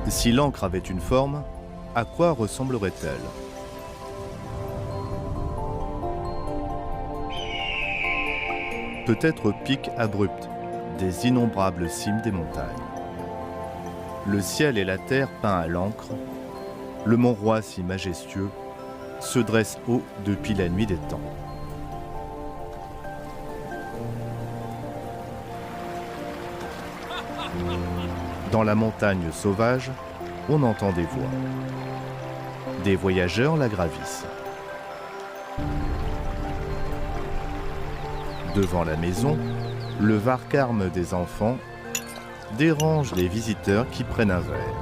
Si l'encre avait une forme, à quoi ressemblerait-elle? Peut-être aux pics abrupts des innombrables cimes des montagnes. Le ciel et la terre peints à l'encre, le mont Roi si majestueux, se dresse haut depuis la nuit des temps. Dans la montagne sauvage, on entend des voix. Des voyageurs la gravissent. Devant la maison, le vacarme des enfants dérange les visiteurs qui prennent un verre.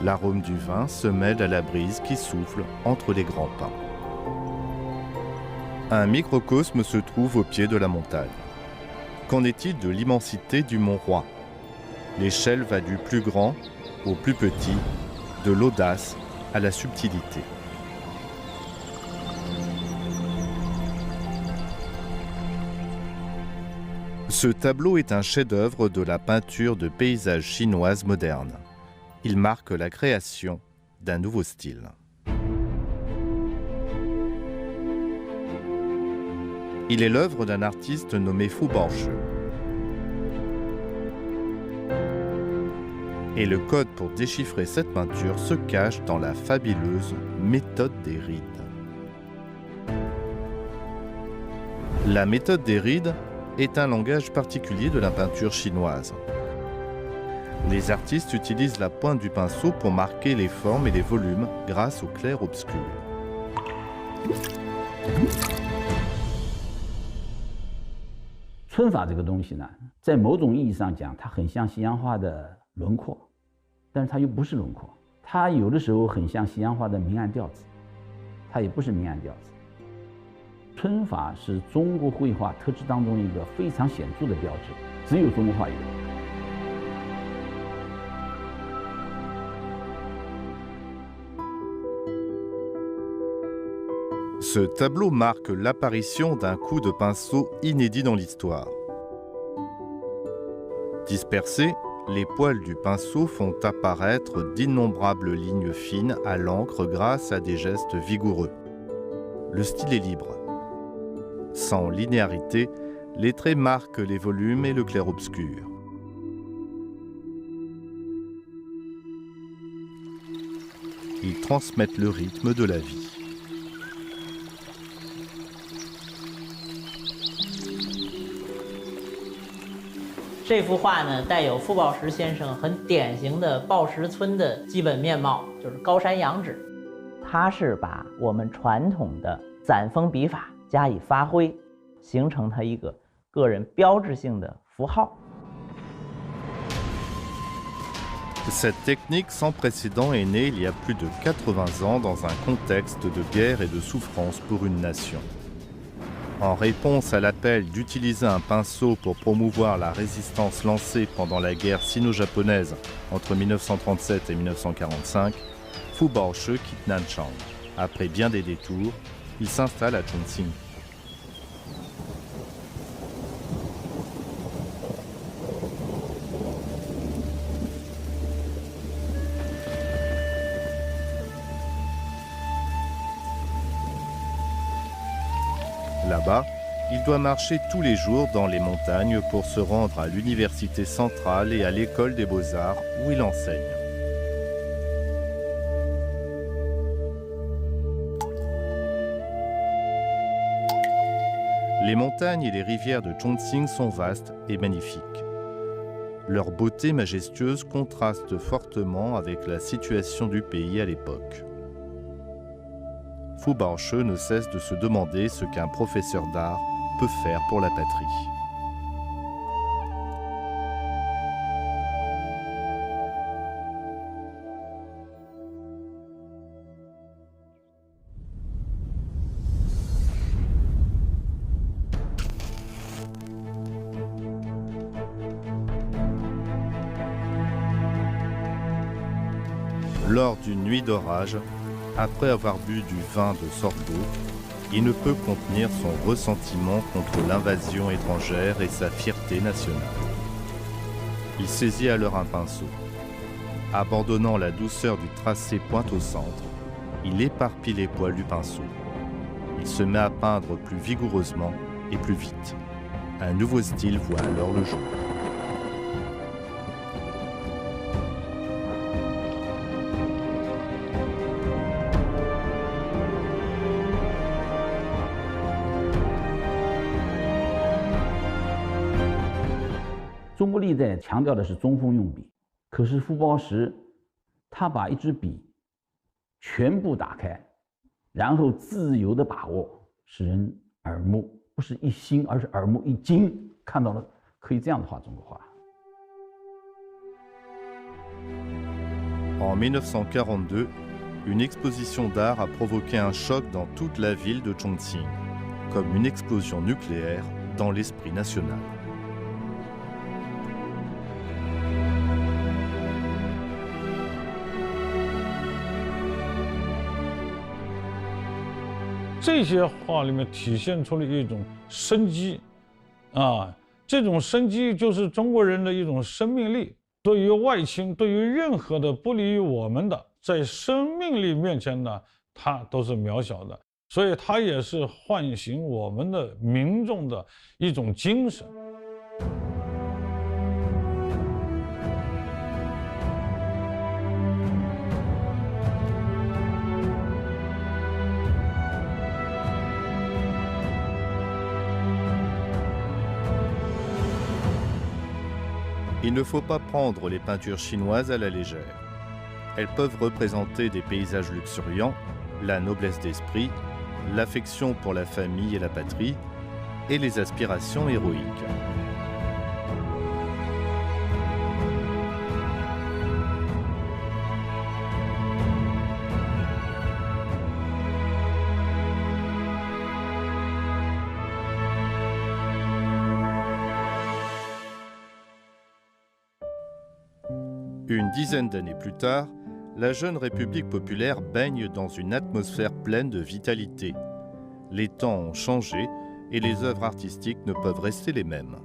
L'arôme du vin se mêle à la brise qui souffle entre les grands pins. Un microcosme se trouve au pied de la montagne. Qu'en est-il de l'immensité du mont Roi? L'échelle va du plus grand au plus petit, de l'audace à la subtilité. Ce tableau est un chef-d'œuvre de la peinture de paysage chinoise moderne. Il marque la création d'un nouveau style. Il est l'œuvre d'un artiste nommé Fu Baoshi. Et le code pour déchiffrer cette peinture se cache dans la fabuleuse méthode des rides. La méthode des rides est un langage particulier de la peinture chinoise. Les artistes utilisent la pointe du pinceau pour marquer les formes et les volumes grâce au clair-obscur. 皴法这个东西呢，在某种意义上讲，它很像西洋画的轮廓，但是它又不是轮廓。它有的时候很像西洋画的明暗调子，它也不是明暗调子。皴法是中国绘画特质当中一个非常显著的标志，只有中国画有。 Ce tableau marque l'apparition d'un coup de pinceau inédit dans l'histoire. Dispersés, les poils du pinceau font apparaître d'innombrables lignes fines à l'encre grâce à des gestes vigoureux. Le style est libre. Sans linéarité, les traits marquent les volumes et le clair-obscur. Ils transmettent le rythme de la vie. 这幅画呢，带有傅抱石先生很典型的抱石村的基本面貌，就是高山仰止。他是把我们传统的攒锋笔法加以发挥，形成他一个个人标志性的符号。 Cette technique sans précédent est née il y a plus de 80 ans dans un contexte de guerre et de souffrance pour une nation. En réponse à l'appel d'utiliser un pinceau pour promouvoir la résistance lancée pendant la guerre sino-japonaise entre 1937 et 1945, Fu Baoshi quitte Nanchang. Après bien des détours, il s'installe à Chongqing. Là-bas, il doit marcher tous les jours dans les montagnes pour se rendre à l'université centrale et à l'école des beaux-arts où il enseigne. Les montagnes et les rivières de Chongqing sont vastes et magnifiques. Leur beauté majestueuse contraste fortement avec la situation du pays à l'époque. Fu Baoshi ne cesse de se demander ce qu'un professeur d'art peut faire pour la patrie. Lors d'une nuit d'orage, après avoir bu du vin de Sorgho, il ne peut contenir son ressentiment contre l'invasion étrangère et sa fierté nationale. Il saisit alors un pinceau. Abandonnant la douceur du tracé pointe au centre, il éparpille les poils du pinceau. Il se met à peindre plus vigoureusement et plus vite. Un nouveau style voit alors le jour.中国历代强调的是中锋用笔，可是傅抱石他把一支笔全部打开，然后自由的把握，使人耳目，不是一新，而是耳目一惊，看到了可以这样的画中国画。En 1942, une exposition d'art a provoqué un choc dans toute la ville de Chongqing, comme une explosion nucléaire dans l'esprit national. 这些画里面体现出了一种生机，这种生机就是中国人的一种生命力。对于外侵，对于任何的不利于我们的，在生命力面前呢，它都是渺小的。所以它也是唤醒我们的民众的一种精神。Il ne faut pas prendre les peintures chinoises à la légère. Elles peuvent représenter des paysages luxuriants, la noblesse d'esprit, l'affection pour la famille et la patrie, et les aspirations héroïques. Une dizaine d'années plus tard, la jeune République populaire baigne dans une atmosphère pleine de vitalité. Les temps ont changé et les œuvres artistiques ne peuvent rester les mêmes.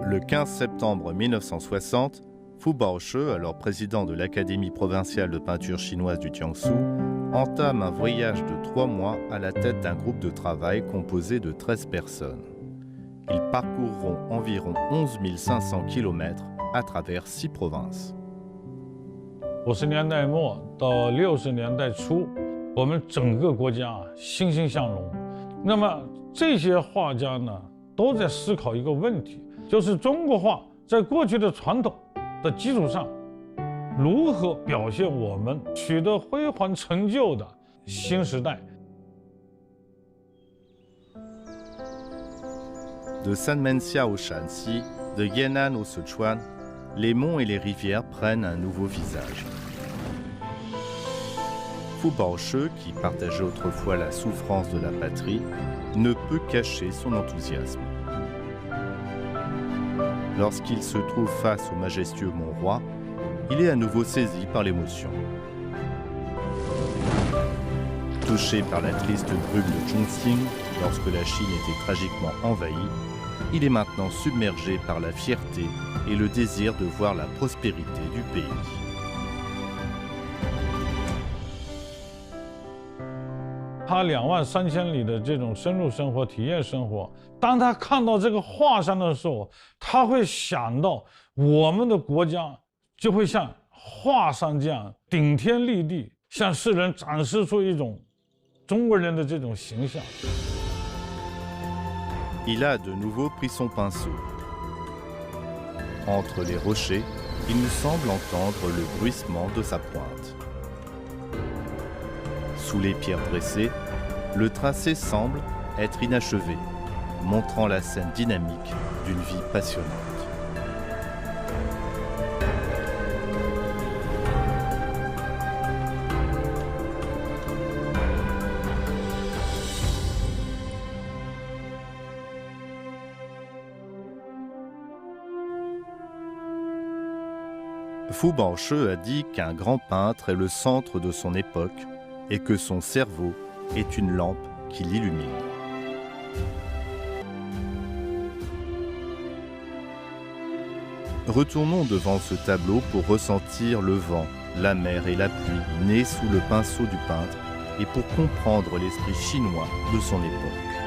Le 15 septembre 1960, Fu Baoshi, alors président de l'Académie provinciale de peinture chinoise du Jiangsu, entame un voyage de 3 mois à la tête d'un groupe de travail composé de 13 personnes. Ils parcourront environ 11 500 km à travers 6 provinces. 50年代末到60年代初，我们整个国家欣欣向荣。那么这些画家呢，都在思考一个问题，就是中国画在过去的传统的基础上，如何表现我们取得辉煌成就的新时代。De Sanmenxia au Shanxi, de Yan'an au Sichuan, les monts et les rivières prennent un nouveau visage. Fu Baoshi, qui partageait autrefois la souffrance de la patrie, ne peut cacher son enthousiasme. Lorsqu'il se trouve face au majestueux Mont-Roi, il est à nouveau saisi par l'émotion. Touché par la triste brume de Chongqing, lorsque la Chine était tragiquement envahie, il est maintenant submergé par la fierté et le désir de voir la prospérité du pays. 他23000里的这种深入生活、体验生活，当他看到这个画上的时候，他会想到我们的国家就会像画上这样顶天立地，向世人展示出一种中国人的这种形象。Il a de nouveau pris son pinceau. Entre les rochers, il nous semble entendre le bruissement de sa pointe. Sous les pierres dressées, le tracé semble être inachevé, montrant la scène dynamique d'une vie passionnante. Fu Baoshi a dit qu'un grand peintre est le centre de son époque et que son cerveau est une lampe qui l'illumine. Retournons devant ce tableau pour ressentir le vent, la mer et la pluie nés sous le pinceau du peintre et pour comprendre l'esprit chinois de son époque.